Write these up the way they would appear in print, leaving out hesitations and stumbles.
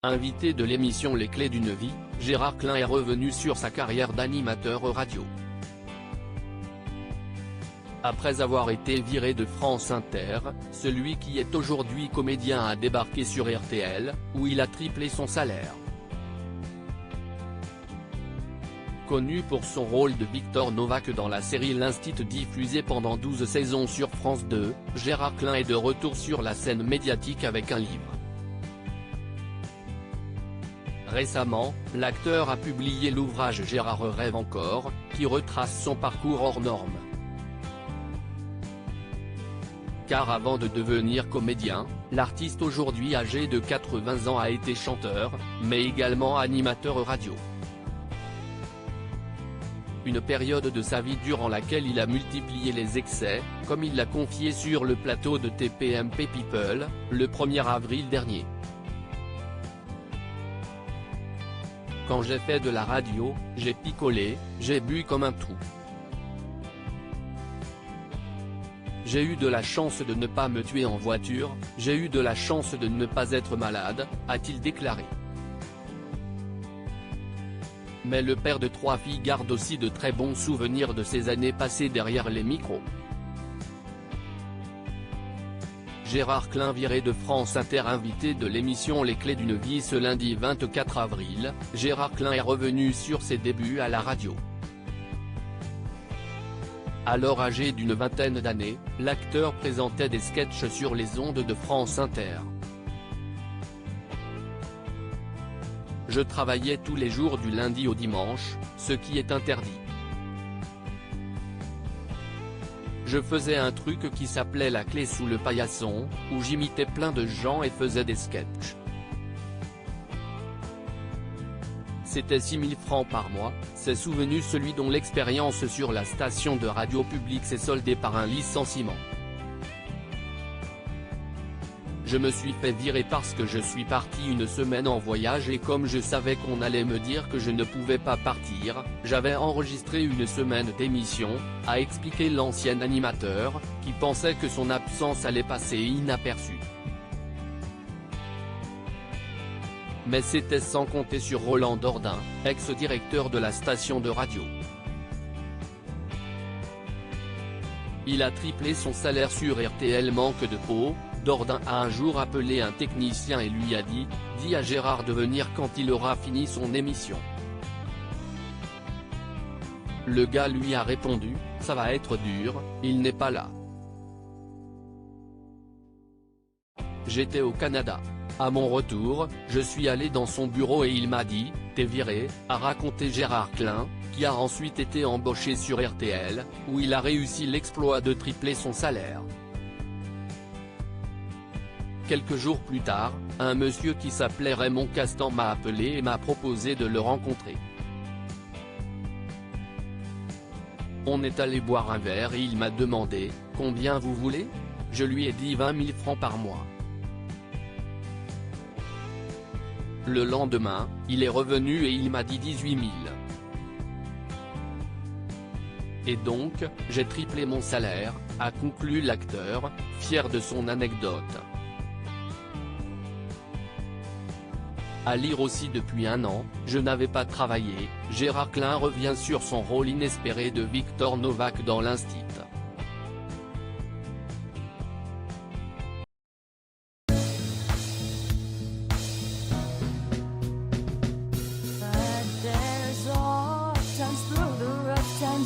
Invité de l'émission Les Clés d'une vie, Gérard Klein est revenu sur sa carrière d'animateur radio. Après avoir été viré de France Inter, celui qui est aujourd'hui comédien a débarqué sur RTL, où il a triplé son salaire. Connu pour son rôle de Victor Novak dans la série L'Instit diffusée pendant 12 saisons sur France 2, Gérard Klein est de retour sur la scène médiatique avec un livre. Récemment, l'acteur a publié l'ouvrage Gérard rêve encore, qui retrace son parcours hors norme. Car avant de devenir comédien, l'artiste aujourd'hui âgé de 80 ans a été chanteur, mais également animateur radio. Une période de sa vie durant laquelle il a multiplié les excès, comme il l'a confié sur le plateau de TPMP People, le 1er avril dernier. Quand j'ai fait de la radio, j'ai picolé, j'ai bu comme un trou. J'ai eu de la chance de ne pas me tuer en voiture, j'ai eu de la chance de ne pas être malade, a-t-il déclaré. Mais le père de 3 filles garde aussi de très bons souvenirs de ses années passées derrière les micros. Gérard Klein viré de France Inter, invité de l'émission Les Clés d'une vie ce lundi 24 avril, Gérard Klein est revenu sur ses débuts à la radio. Alors âgé d'une vingtaine d'années, l'acteur présentait des sketchs sur les ondes de France Inter. Je travaillais tous les jours du lundi au dimanche, ce qui est interdit. Je faisais un truc qui s'appelait La Clé sous le paillasson, où j'imitais plein de gens et faisais des sketchs. C'était 6 000 francs par mois, s'est souvenu celui dont l'expérience sur la station de radio publique s'est soldée par un licenciement. Je me suis fait virer parce que je suis parti une semaine en voyage et comme je savais qu'on allait me dire que je ne pouvais pas partir, j'avais enregistré une semaine d'émission, a expliqué l'ancien animateur, qui pensait que son absence allait passer inaperçue. Mais c'était sans compter sur Roland Dordain, ex-directeur de la station de radio. Il a triplé son salaire sur RTL. Manque de peau, Dordain a un jour appelé un technicien et lui a dit « Dis à Gérard de venir quand il aura fini son émission ». Le gars lui a répondu « Ça va être dur, il n'est pas là ». J'étais au Canada. À mon retour, je suis allé dans son bureau et il m'a dit « T'es viré », a raconté Gérard Klein, qui a ensuite été embauché sur RTL, où il a réussi l'exploit de tripler son salaire. Quelques jours plus tard, un monsieur qui s'appelait Raymond Castan m'a appelé et m'a proposé de le rencontrer. On est allé boire un verre et il m'a demandé « Combien vous voulez ?» Je lui ai dit 20 000 francs par mois. Le lendemain, il est revenu et il m'a dit 18 000. Et donc, j'ai triplé mon salaire, a conclu l'acteur, fier de son anecdote. À lire aussi depuis un an, je n'avais pas travaillé, Gérard Klein revient sur son rôle inespéré de Victor Novak dans L'Instit.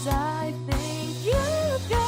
I think you got